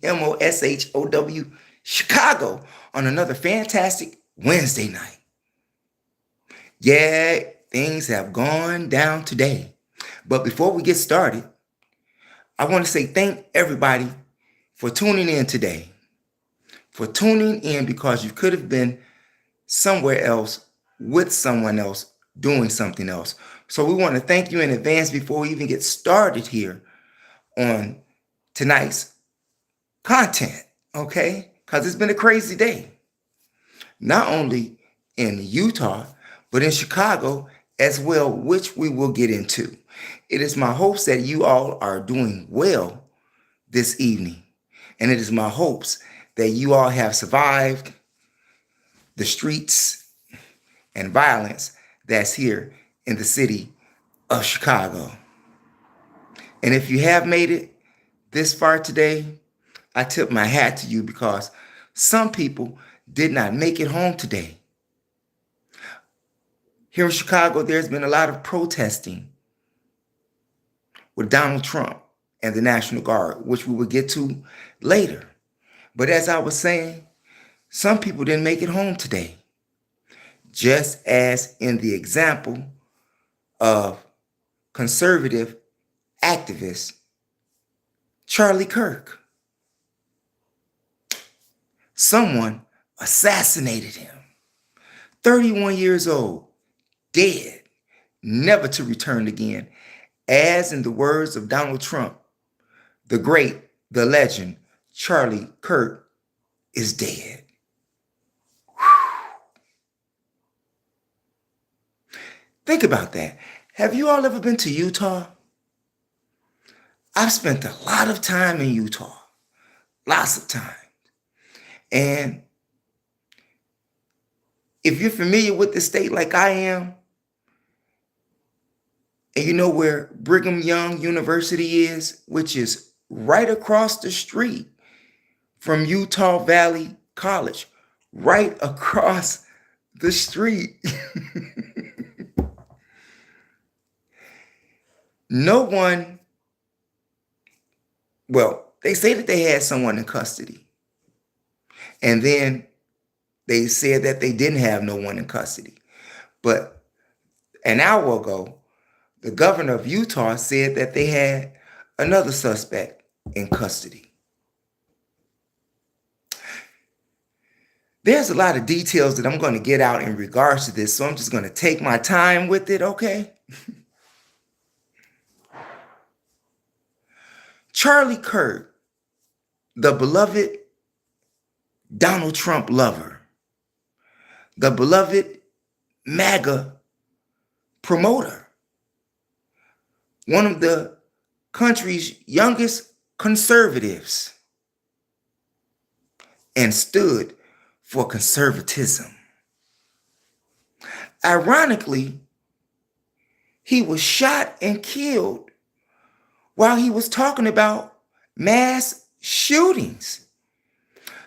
THEMOSHOW Chicago on another fantastic Wednesday night. Yeah, things have gone down today. But before we get started, I want to say thank everybody for tuning in today. For tuning in because you could have been somewhere else with someone else doing something else. So we want to thank you in advance before we even get started here on tonight's content, okay? Because it's been a crazy day. Not only in Utah, but in Chicago as well, which we will get into. It is my hopes that you all are doing well this evening. And it is my hopes that you all have survived the streets and violence that's here in the city of Chicago. And if you have made it this far today, I tip my hat to you because some people did not make it home today. Here in Chicago, there's been a lot of protesting with Donald Trump and the National Guard, which we will get to later. But as I was saying, some people didn't make it home today. Just as in the example of conservative activist Charlie Kirk. Someone assassinated him. 31 years old, dead, never to return again. As in the words of Donald Trump, the great, the legend, Charlie Kirk is dead. Think about that. Have you all ever been to Utah? I've spent a lot of time in Utah, lots of time. And if you're familiar with the state like I am, and you know where Brigham Young University is, which is right across the street from Utah Valley College, right across the street. No one, well, they say that they had someone in custody. And then they said that they didn't have no one in custody. But an hour ago, the governor of Utah said that they had another suspect in custody. There's a lot of details that I'm going to get out in regards to this, so I'm just going to take my time with it, okay? Charlie Kirk, the beloved Donald Trump lover, the beloved MAGA promoter, one of the country's youngest conservatives, and stood for conservatism. Ironically, he was shot and killed while he was talking about mass shootings.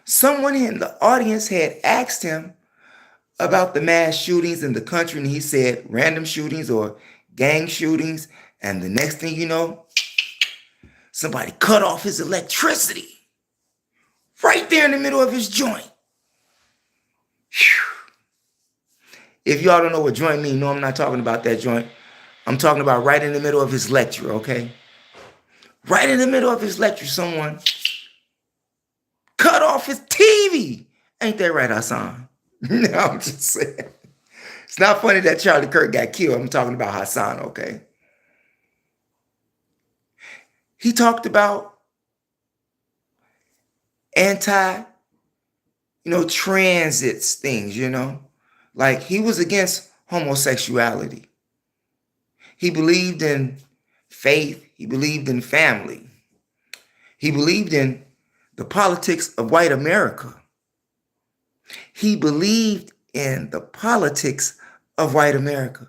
Someone in the audience had asked him about the mass shootings in the country, and he said random shootings or gang shootings. And the next thing you know, somebody cut off his electricity right there in the middle of his joint. Whew. If y'all don't know what joint means, no, I'm not talking about that joint. I'm talking about right in the middle of his lecture, okay? Right in the middle of his lecture, someone cut off his TV. Ain't that right, Hassan? No, I'm just saying. It's not funny that Charlie Kirk got killed. I'm talking about Hassan, okay? He talked about transits things, Like he was against homosexuality. He believed in faith. He believed in family. He believed in the politics of white America. He believed in the politics of white America.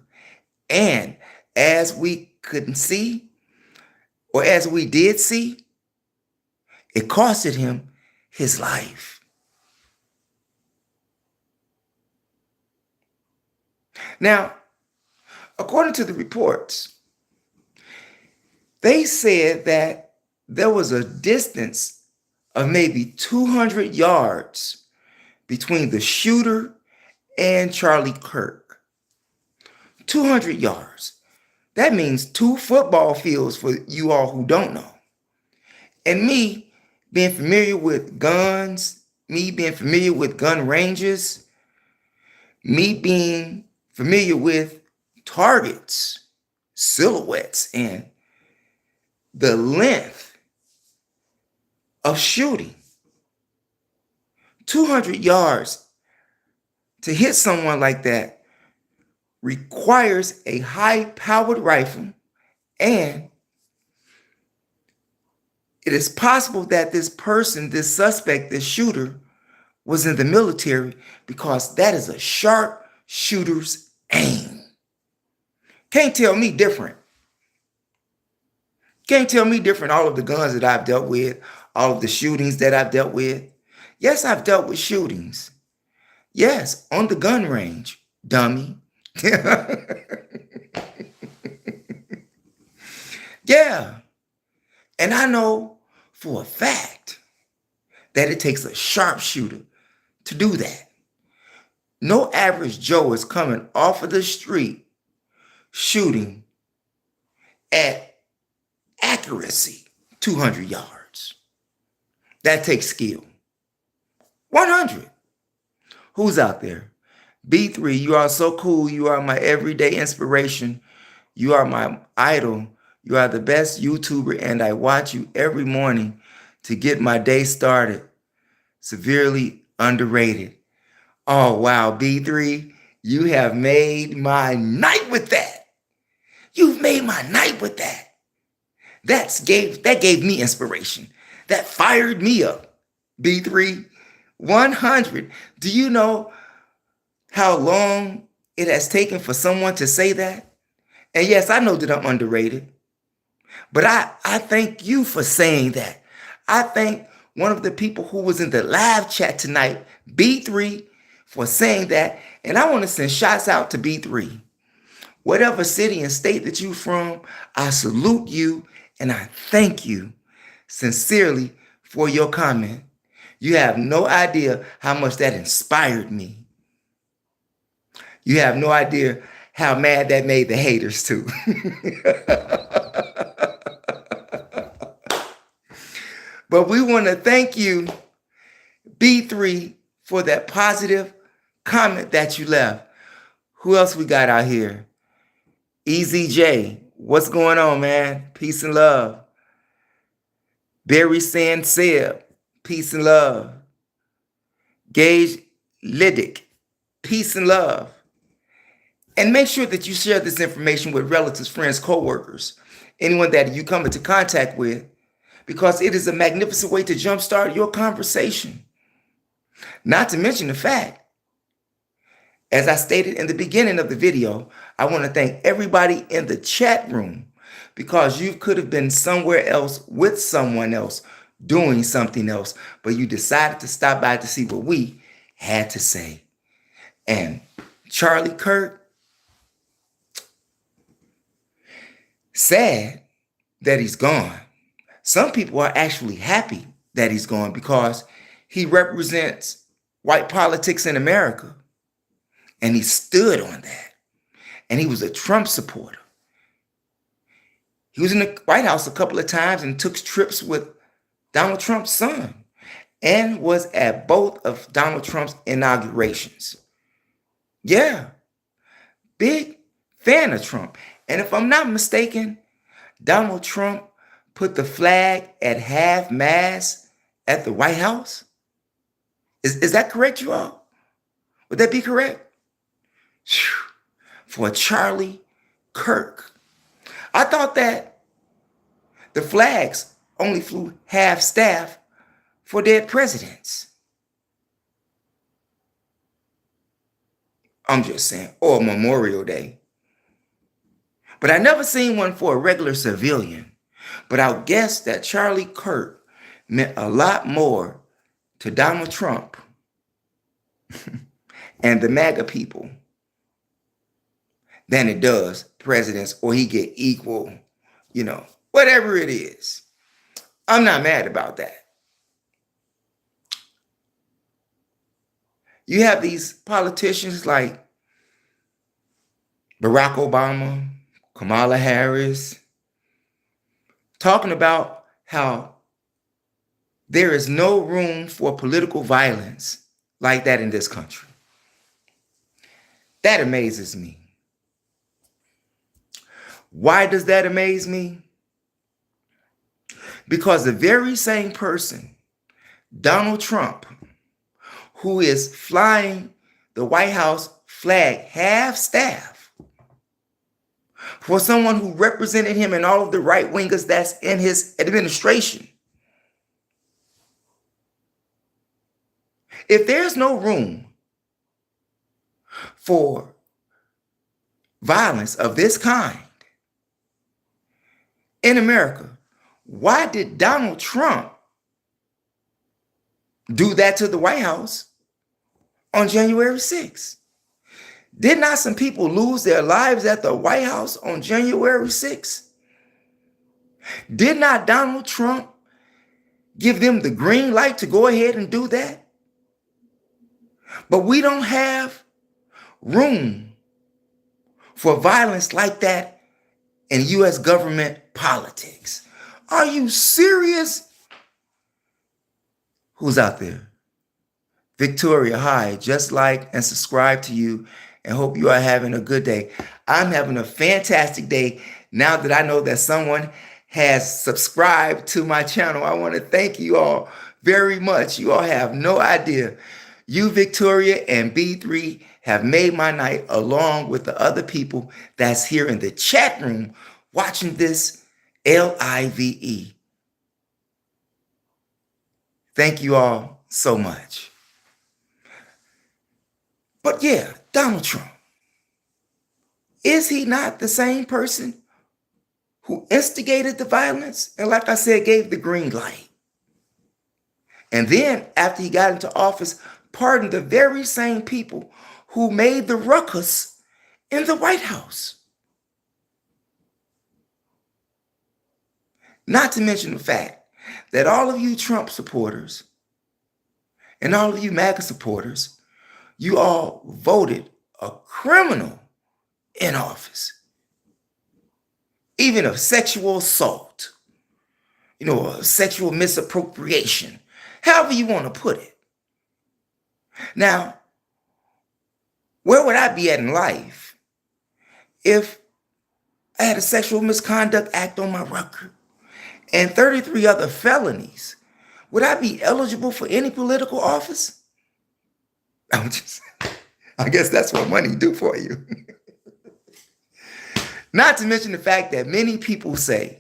And as we couldn't see, or as we did see, it costed him his life. Now, according to the reports, they said that there was a distance of maybe 200 yards between the shooter and Charlie Kirk. 200 yards. That means 2 football fields for you all who don't know. And me being familiar with guns, me being familiar with gun ranges, me being familiar with targets, silhouettes, and the length of shooting. 200 yards to hit someone like that requires a high-powered rifle, and it is possible that this person, this suspect, this shooter, was in the military because that is a sharp shooter's aim. Can't tell me different. Can't tell me different all of the guns that I've dealt with, all of the shootings that I've dealt with. Yes, I've dealt with shootings. Yes, on the gun range, dummy. Yeah. And I know for a fact that it takes a sharpshooter to do that. No average Joe is coming off of the street shooting at accuracy 200 yards. That takes skill. 100. Who's out there? B3, you are so cool. You are my everyday inspiration. You are my idol. You are the best YouTuber, and I watch you every morning to get my day started. Severely underrated. Oh, wow, B3, you have made my night with that. You've made my night with that. That gave me inspiration. That fired me up. B3, 100. Do you know how long it has taken for someone to say that? And yes, I know that I'm underrated. But I thank you for saying that. I thank one of the people who was in the live chat tonight, B3, for saying that. And I want to send shots out to B3. Whatever city and state that you're from, I salute you and I thank you sincerely for your comment. You have no idea how much that inspired me. You have no idea how mad that made the haters too. But we want to thank you, B3, for that positive comment that you left. Who else we got out here? EZJ, what's going on, man? Peace and love. Barry Sand Seb, peace and love. Gage Liddick, peace and love. And make sure that you share this information with relatives, friends, co-workers, anyone that you come into contact with, because it is a magnificent way to jumpstart your conversation. Not to mention the fact, as I stated in the beginning of the video, I want to thank everybody in the chat room because you could have been somewhere else with someone else doing something else, but you decided to stop by to see what we had to say. And Charlie Kirk, sad that he's gone. Some people are actually happy that he's gone because he represents white politics in America. And he stood on that. And he was a Trump supporter. He was in the White House a couple of times and took trips with Donald Trump's son and was at both of Donald Trump's inaugurations. Yeah, big fan of Trump. And if I'm not mistaken, Donald Trump put the flag at half-mast at the White House. Is that correct, you all? Would that be correct? For Charlie Kirk. I thought that the flags only flew half-staff for dead presidents. I'm just saying, or Memorial Day. But I never seen one for a regular civilian. But I'll guess that Charlie Kirk meant a lot more to Donald Trump and the MAGA people than it does presidents, or he get equal, whatever it is. I'm not mad about that. You have these politicians like Barack Obama, Kamala Harris, talking about how there is no room for political violence like that in this country. That amazes me. Why does that amaze me? Because the very same person, Donald Trump, who is flying the White House flag half-staff for someone who represented him and all of the right-wingers that's in his administration. If there's no room for violence of this kind in America, why did Donald Trump do that to the White House on January 6th? Did not some people lose their lives at the White House on January 6th? Did not Donald Trump give them the green light to go ahead and do that? But we don't have room for violence like that in U.S. government politics. Are you serious? Who's out there? Victoria, hi. Just like and subscribe to you and hope you are having a good day. I'm having a fantastic day now that I know that someone has subscribed to my channel. I want to thank you all very much. You all have no idea. You, Victoria, and B3 have made my night along with the other people that's here in the chat room watching this LIVE. Thank you all so much. But yeah, Donald Trump, is he not the same person who instigated the violence and, like I said, gave the green light? And then after he got into office, pardoned the very same people who made the ruckus in the White House. Not to mention the fact that all of you Trump supporters and all of you MAGA supporters, you all voted a criminal in office, even of sexual assault, sexual misappropriation, however you want to put it. Now, where would I be at in life if I had a sexual misconduct act on my record and 33 other felonies? Would I be eligible for any political office? I guess that's what money do for you. Not to mention the fact that many people say,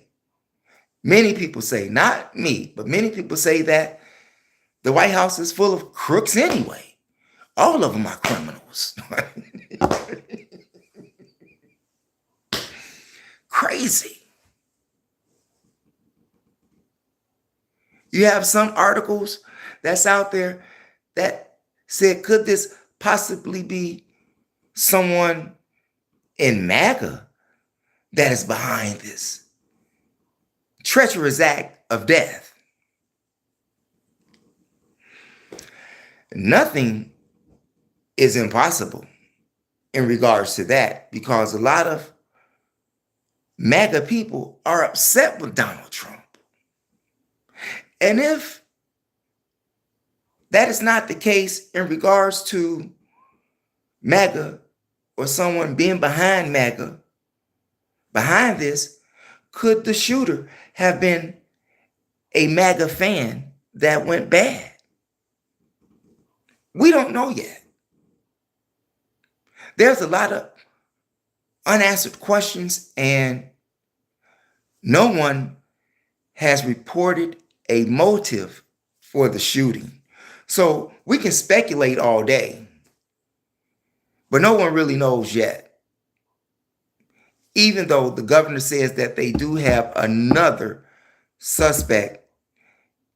not me, but many people say that the White House is full of crooks anyway. All of them are criminals. Crazy. You have some articles that's out there that said, could this possibly be someone in MAGA that is behind this treacherous act of death? Nothing is impossible in regards to that, because a lot of MAGA people are upset with Donald Trump. And if that is not the case in regards to MAGA or someone being behind MAGA, behind this, could the shooter have been a MAGA fan that went bad? We don't know yet. There's a lot of unanswered questions, and no one has reported a motive for the shooting. So we can speculate all day, but no one really knows yet. Even though the governor says that they do have another suspect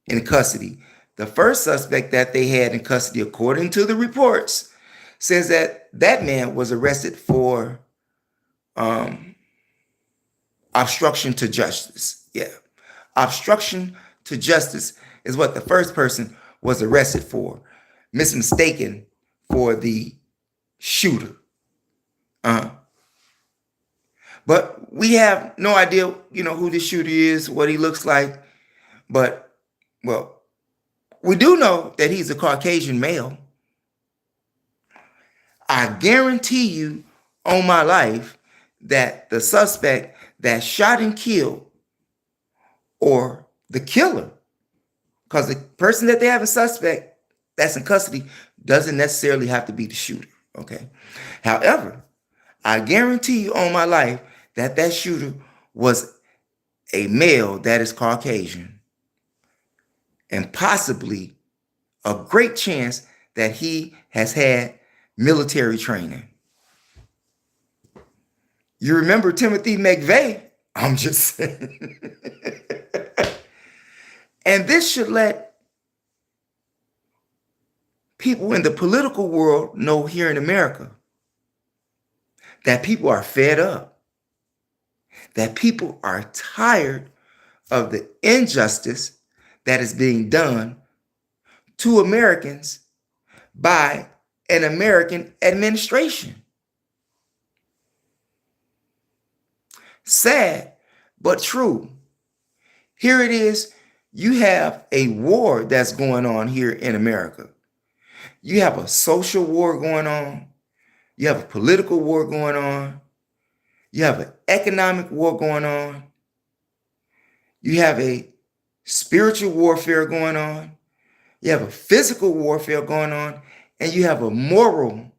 in custody. The first suspect that they had in custody, according to the reports, says that that man was arrested for obstruction to justice. Yeah, obstruction to justice is what the first person was arrested for, mistaken for the shooter. But we have no idea, who the shooter is, what he looks like. But, well, we do know that he's a Caucasian male. I guarantee you on my life that the suspect that shot and killed, or the killer, because the person that they have a suspect that's in custody doesn't necessarily have to be the shooter, okay? However, I guarantee you on my life that that shooter was a male that is Caucasian, and possibly a great chance that he has had military training. You remember Timothy McVeigh? I'm just saying. And this should let people in the political world know here in America that people are fed up, that people are tired of the injustice that is being done to Americans by an American administration. Sad, but true. Here it is. You have a war that's going on here in America. You have a social war going on. You have a political war going on. You have an economic war going on. You have a spiritual warfare going on. You have a physical warfare going on. And you have a moral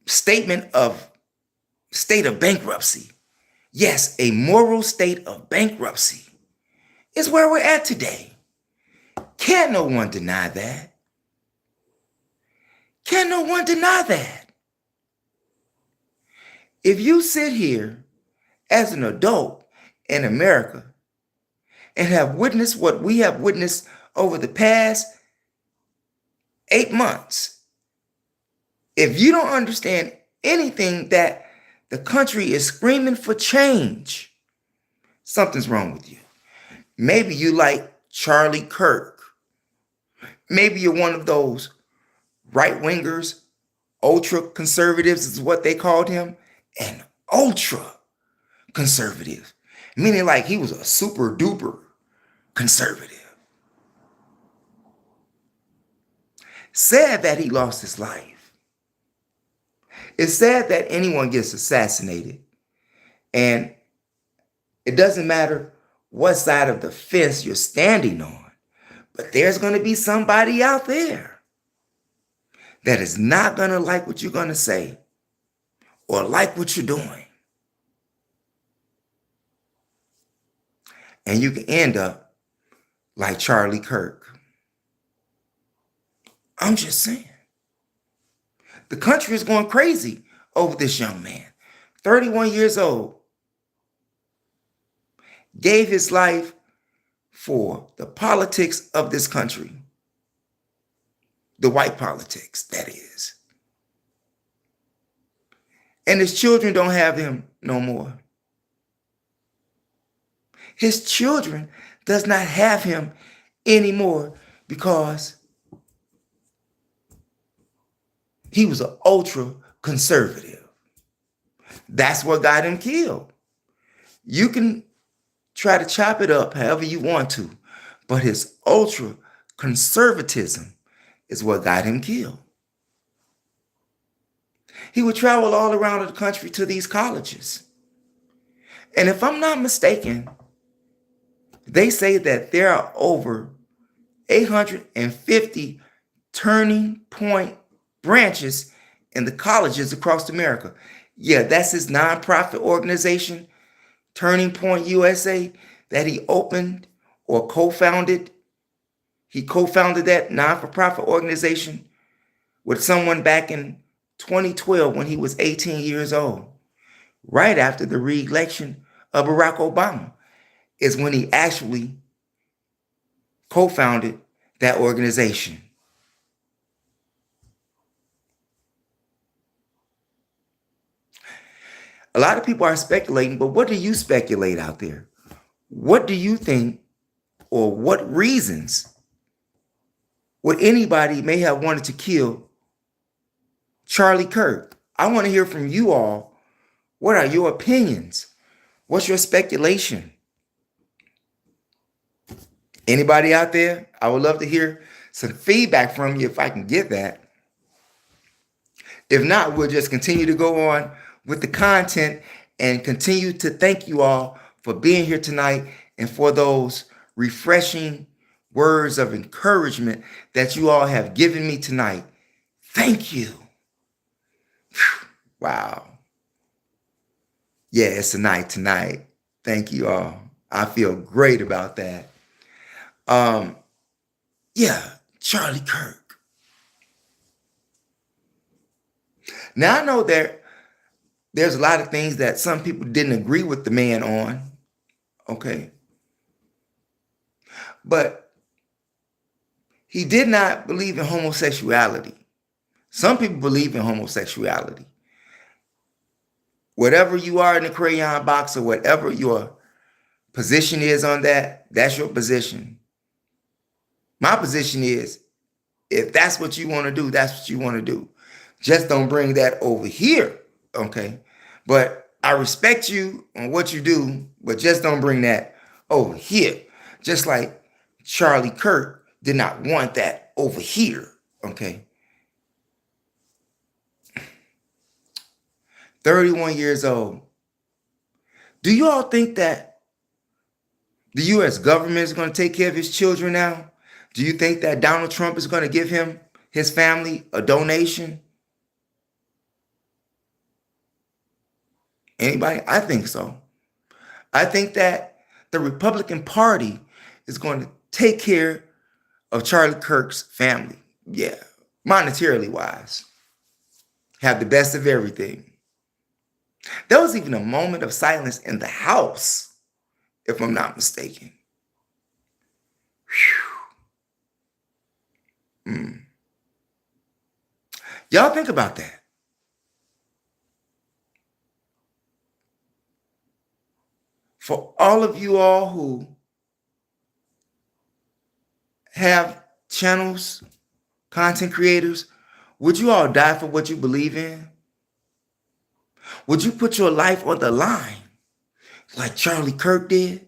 state of bankruptcy. Yes, a moral state of bankruptcy is where we're at today. Can't no one deny that. Can no one deny that? If you sit here as an adult in America and have witnessed what we have witnessed over the past 8 months, if you don't understand anything that the country is screaming for change, something's wrong with you. Maybe you like Charlie Kirk. Maybe you're one of those right-wingers, ultra-conservatives is what they called him, an ultra-conservative, meaning like he was a super-duper conservative. Sad that he lost his life. It's sad that anyone gets assassinated, and it doesn't matter what side of the fence you're standing on, but there's going to be somebody out there that is not going to like what you're going to say or like what you're doing. And you can end up like Charlie Kirk. I'm just saying. The country is going crazy over this young man, 31 years old, gave his life for the politics of this country. The white politics, that is. And his children don't have him no more. His children does not have him anymore because he was an ultra conservative. That's what got him killed. You can try to chop it up however you want to, but his ultra conservatism is what got him killed. He would travel all around the country to these colleges. And if I'm not mistaken, they say that there are over 850 turning point branches in the colleges across America. Yeah, that's his nonprofit organization, Turning Point USA, that he opened or co-founded. He co-founded that non-for-profit organization with someone back in 2012 when he was 18 years old. Right after the re-election of Barack Obama is when he actually co-founded that organization. A lot of people are speculating, but what do you speculate out there? What do you think, or what reasons would anybody may have wanted to kill Charlie Kirk? I want to hear from you all. What are your opinions? What's your speculation? Anybody out there? I would love to hear some feedback from you if I can get that. If not, we'll just continue to go on with the content and continue to thank you all for being here tonight and for those refreshing words of encouragement that you all have given me tonight. Thank you. Wow. Yeah, it's a night tonight. Thank you all. I feel great about that. Yeah, Charlie Kirk. Now I know there's a lot of things that some people didn't agree with the man on. Okay. But he did not believe in homosexuality. Some people believe in homosexuality. Whatever you are in the crayon box or whatever your position is on that, that's your position. My position is, if that's what you want to do, that's what you want to do. Just don't bring that over here, okay? But I respect you on what you do, but just don't bring that over here. Just like Charlie Kirk did not want that over here, okay? 31 years old. Do you all think that the U.S. government is going to take care of his children now? Do you think that Donald Trump is going to give him, his family, a donation? Anybody? I think so. I think that the Republican Party is going to take care of Charlie Kirk's family. Yeah, monetarily wise. Have the best of everything. There was even a moment of silence in the House, if I'm not mistaken. Y'all think about that. For all of you all who have channels, content creators, would you all die for what you believe in? Would you put your life on the line like Charlie Kirk did?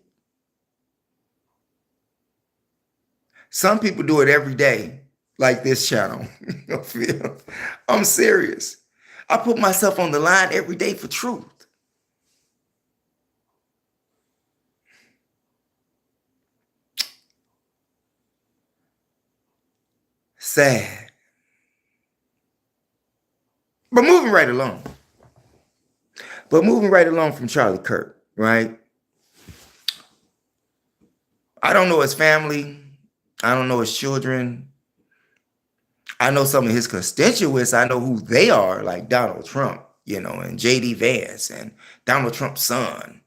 Some people do it every day, like this channel. I'm serious. I put myself on the line every day for truth. Sad. But moving right along. From Charlie Kirk, right? I don't know his family. I don't know his children. I know some of his constituents. I know who they are, like Donald Trump, and J.D. Vance and Donald Trump's son.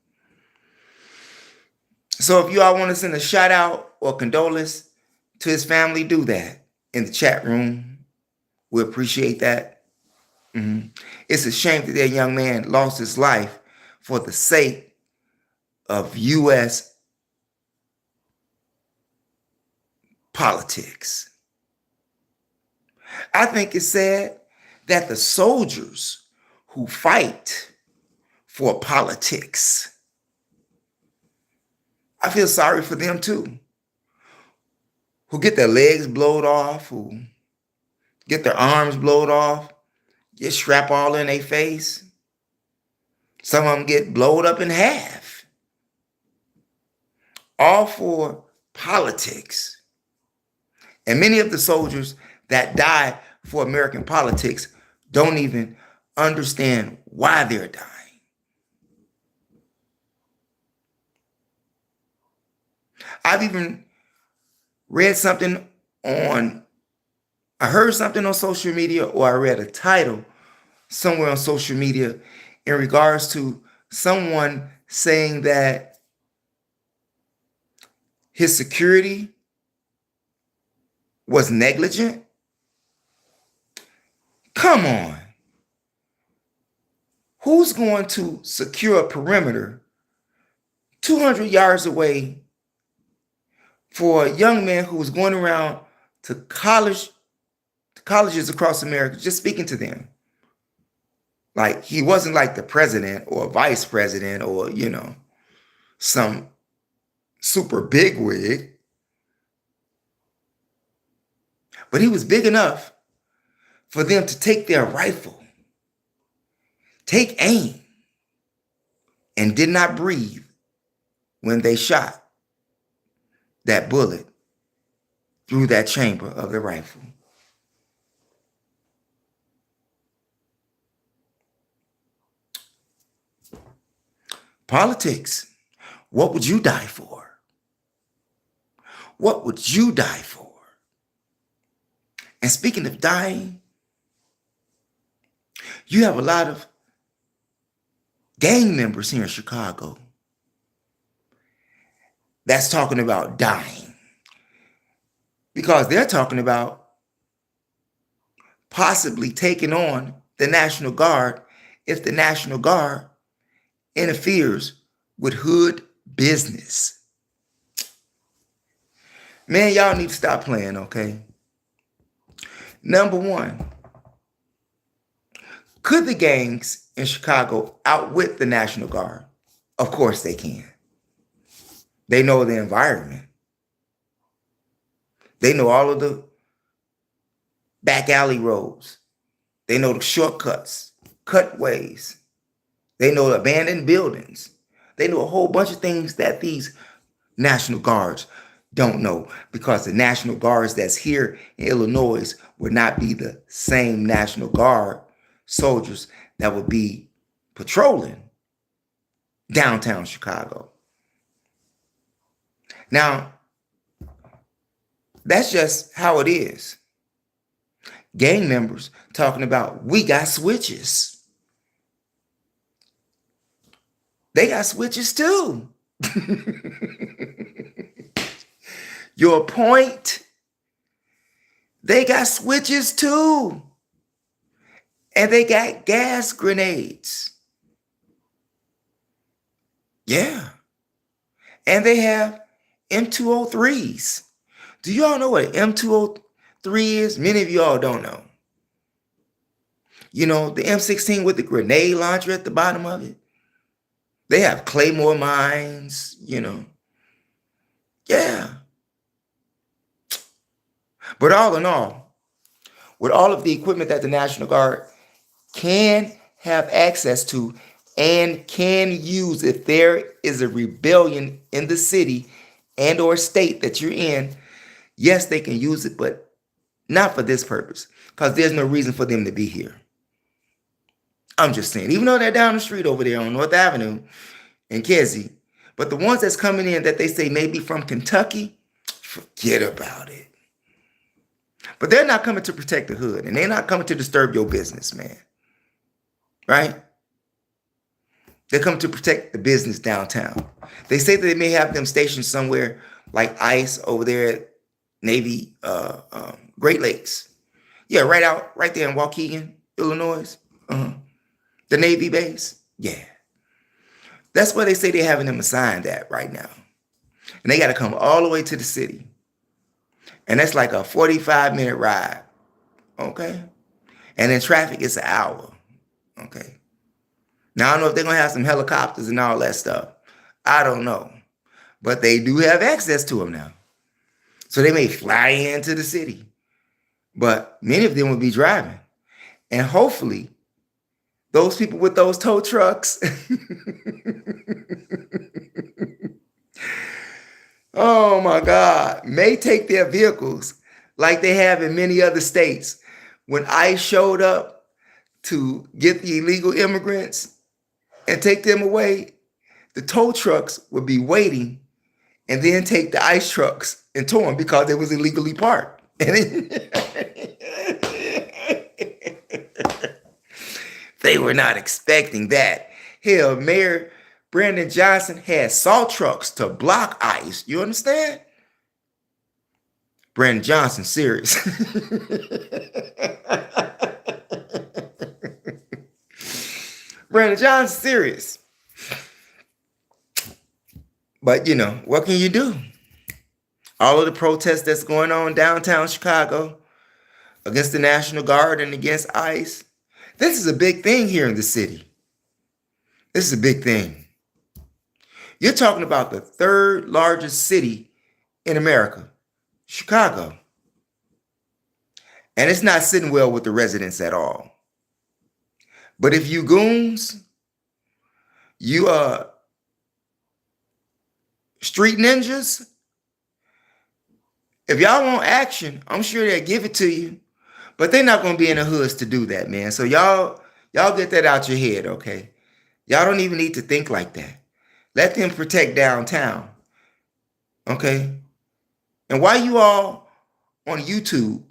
So if you all want to send a shout out or condolence to his family, do that in the chat room. We appreciate that. It's a shame that that young man lost his life for the sake of U.S. politics. I think it's sad that the soldiers who fight for politics, I feel sorry for them too, who get their legs blowed off, who get their arms blowed off, get strap all in their face. Some of them get blowed up in half. All for politics. And many of the soldiers that die for American politics don't even understand why they're dying. I've even read something I heard something on social media, or I read a title somewhere on social media in regards to someone saying that his security was negligent. Come on. Who's going to secure a perimeter 200 yards away for a young man who was going around to colleges across America, just speaking to them. Like, he wasn't like the president or vice president or, some super bigwig. But he was big enough for them to take their rifle, take aim, and did not breathe when they shot that bullet through that chamber of the rifle. Politics. What would you die for? What would you die for? And speaking of dying, you have a lot of gang members here in Chicago that's talking about dying, because they're talking about possibly taking on the National Guard if the National Guard interferes with hood business. Man, y'all need to stop playing, okay? Number one, could the gangs in Chicago outwit the National Guard? Of course they can. They know the environment. They know all of the back alley roads. They know the shortcuts, cutways. They know abandoned buildings. They know a whole bunch of things that these National Guards don't know, because the National Guards that's here in Illinois would not be the same National Guard soldiers that would be patrolling downtown Chicago. Now, that's just how it is. Gang members talking about, we got switches. They got switches too. Your point? They got switches too. And they got gas grenades. Yeah. And they have M203s. Do y'all know what an M203 is? Many of y'all don't know. You know, the M16 with the grenade launcher at the bottom of it. They have claymore mines, Yeah. But all in all, with all of the equipment that the National Guard can have access to and can use if there is a rebellion in the city and or state that you're in, yes, they can use it, but not for this purpose, because there's no reason for them to be here. I'm just saying, even though they're down the street over there on North Avenue in Kesey, but the ones that's coming in that they say may be from Kentucky, forget about it. But they're not coming to protect the hood, and they're not coming to disturb your business, man. Right? They're coming to protect the business downtown. They say that they may have them stationed somewhere like ICE over there at Navy, Great Lakes. Yeah, right there in Waukegan, Illinois. The Navy base. Yeah. That's where they say they're having them assigned at right now. And they got to come all the way to the city. And that's like a 45-minute ride. Okay? And in traffic, it's an hour. Okay? Now, I don't know if they're going to have some helicopters and all that stuff. I don't know. But they do have access to them now. So they may fly into the city. But many of them will be driving. And hopefully, those people with those tow trucks, oh my God, may take their vehicles like they have in many other states. When ICE showed up to get the illegal immigrants and take them away, the tow trucks would be waiting and then take the ICE trucks and tow them because they was illegally parked. They were not expecting that. Hell, Mayor Brandon Johnson had salt trucks to block ICE. You understand? Brandon Johnson, serious. Brandon Johnson, serious. But, what can you do? All of the protests that's going on downtown Chicago against the National Guard and against ICE. This is a big thing here in the city. This is a big thing. You're talking about the third largest city in America, Chicago. And it's not sitting well with the residents at all. But if you goons, you street ninjas, if y'all want action, I'm sure they'll give it to you. But they're not going to be in the hoods to do that, man. So y'all get that out your head, okay? Y'all don't even need to think like that. Let them protect downtown, okay? And why you all on YouTube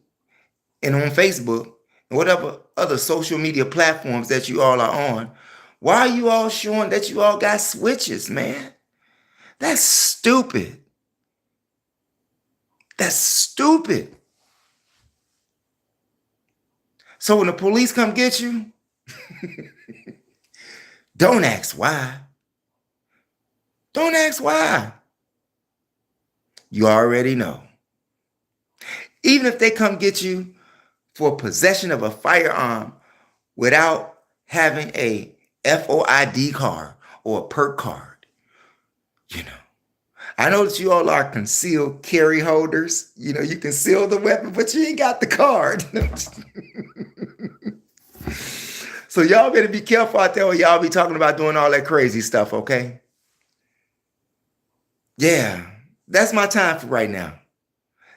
and on Facebook and whatever other social media platforms that you all are on, why are you all showing that you all got switches, man? That's stupid. That's stupid. So when the police come get you, don't ask why. Don't ask why. You already know. Even if they come get you for possession of a firearm without having a FOID card or a perk card, you know. I know that you all are concealed carry holders. You know, you conceal the weapon, but you ain't got the card. So y'all better be careful out there when y'all be talking about doing all that crazy stuff, okay? Yeah, that's my time for right now.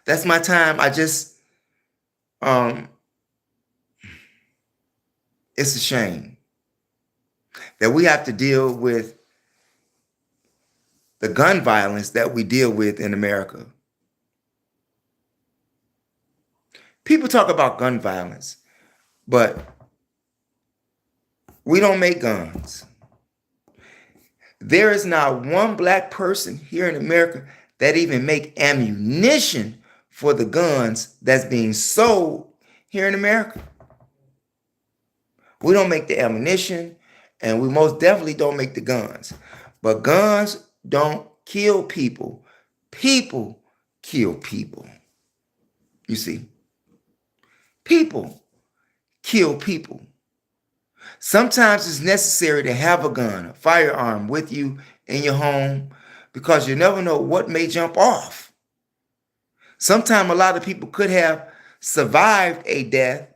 That's my time. I just, it's a shame that we have to deal with the gun violence that we deal with in America. People talk about gun violence, but we don't make guns. There is not one black person here in America that even make ammunition for the guns that's being sold here in America. We don't make the ammunition, and we most definitely don't make the guns. But guns don't kill people. People kill people. You see? People kill people. Sometimes it's necessary to have a gun, a firearm with you in your home because you never know what may jump off. Sometimes a lot of people could have survived a death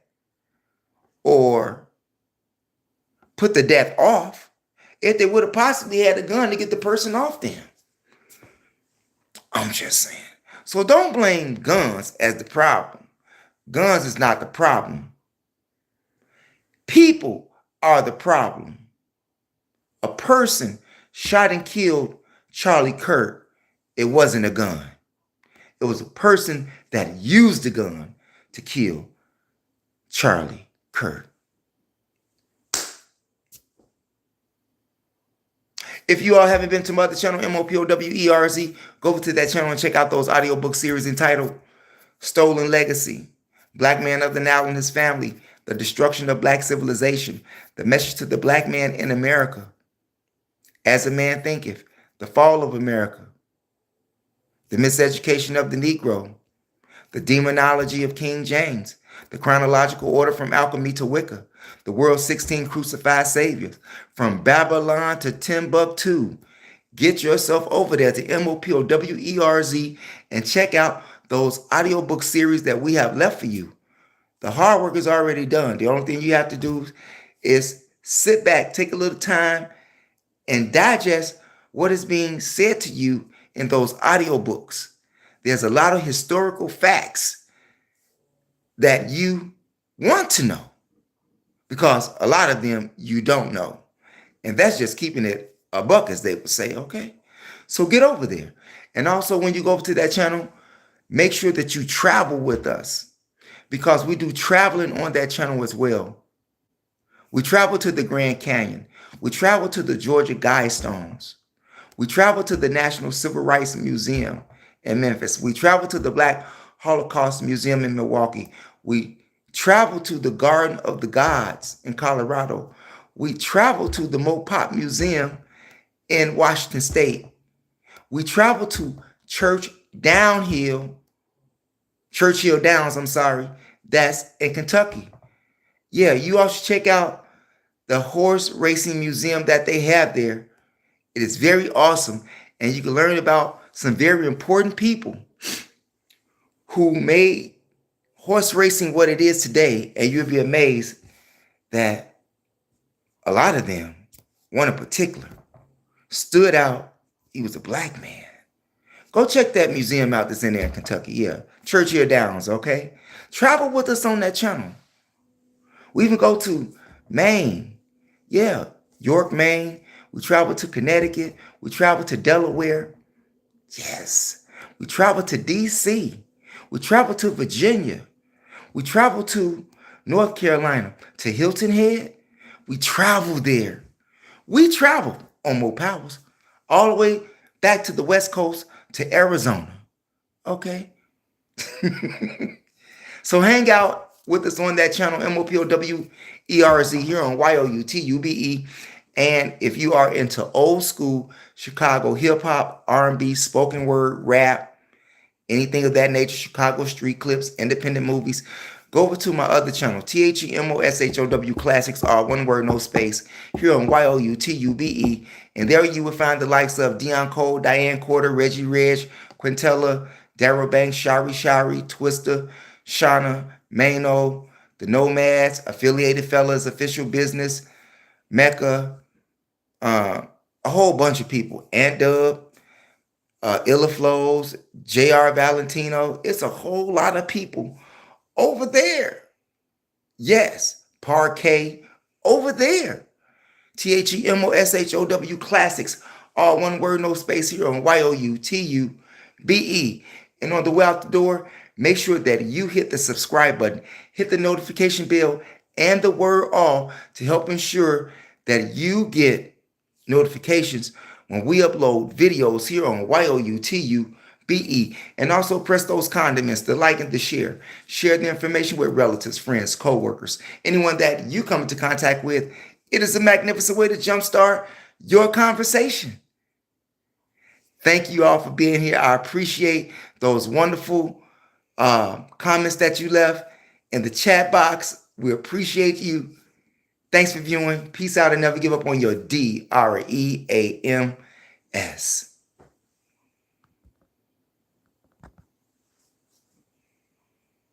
or put the death off if they would have possibly had a gun to get the person off them. I'm just saying. So don't blame guns as the problem. Guns is not the problem. People are the problem. A person shot and killed Charlie Kirk. It wasn't a gun. It was a person that used the gun to kill Charlie Kirk. If you all haven't been to my other channel, MOPOWERZ, go over to that channel and check out those audiobook series entitled Stolen Legacy, Black Man of the Nile and His Family, The Destruction of Black Civilization, The Message to the Black Man in America, As a Man Thinketh, The Fall of America, The Miseducation of the Negro, The Demonology of King James, The Chronological Order from Alchemy to Wicca, The World's 16 Crucified Saviors, From Babylon to Timbuktu. Get yourself over there to MOPOWERZ and check out those audiobook series that we have left for you. The hard work is already done. The only thing you have to do is sit back, take a little time, and digest what is being said to you in those audiobooks. There's a lot of historical facts that you want to know because a lot of them you don't know. And that's just keeping it a buck, as they would say, okay? So get over there. And also when you go over to that channel, make sure that you travel with us because we do traveling on that channel as well. We travel to the Grand Canyon. We travel to the Georgia Guidestones. We travel to the National Civil Rights Museum in Memphis. We travel to the Black Holocaust Museum in Milwaukee. We travel to the Garden of the Gods in Colorado. We travel to the Mopop Museum in Washington State. We travel to Church Downhill, Churchill Downs, I'm sorry, that's in Kentucky. Yeah, you all should check out the horse racing museum that they have there. It is very awesome, and you can learn about some very important people who made horse racing what it is today, and you'll be amazed that a lot of them, one in particular, stood out. He was a black man. Go check that museum out that's in there in Kentucky. Yeah, Churchill Downs, okay? Travel with us on that channel. We even go to Maine. Yeah, York, Maine. We travel to Connecticut. We travel to Delaware. Yes. We travel to D.C. We travel to Virginia. We travel to North Carolina, to Hilton Head. We travel there. We travel on Mo Powers all the way back to the West Coast to Arizona. Okay? So hang out with us on that channel, MOPOWERZ, here on YOUTUBE. And if you are into old school Chicago hip hop, R&B, spoken word, rap, anything of that nature, Chicago street clips, independent movies, go over to my other channel, THEMOSHOW Classics, all one word, no space, here on YOUTUBE. And there you will find the likes of Dion Cole, Diane Porter, Reggie Reg, Quintella, Darryl Banks, Shari, Twister, Shauna, Mano, The Nomads, Affiliated Fellas, Official Business, Mecca, a whole bunch of people. Ant Dub, Illa Flows, JR Valentino. It's a whole lot of people over there. Yes, Parquet over there. THEMOSHOW Classics, all one word, no space, here on YOUTUBE. And on the way out the door, make sure that you hit the subscribe button, hit the notification bell, and the word all to help ensure that you get notifications when we upload videos here on YOUTUBE. And also press those condiments, the like and the share. Share the information with relatives, friends, co-workers, anyone that you come into contact with. It is a magnificent way to jumpstart your conversation. Thank you all for being here. I appreciate those wonderful comments that you left in the chat box. We appreciate you. Thanks for viewing. Peace out and never give up on your DREAMS.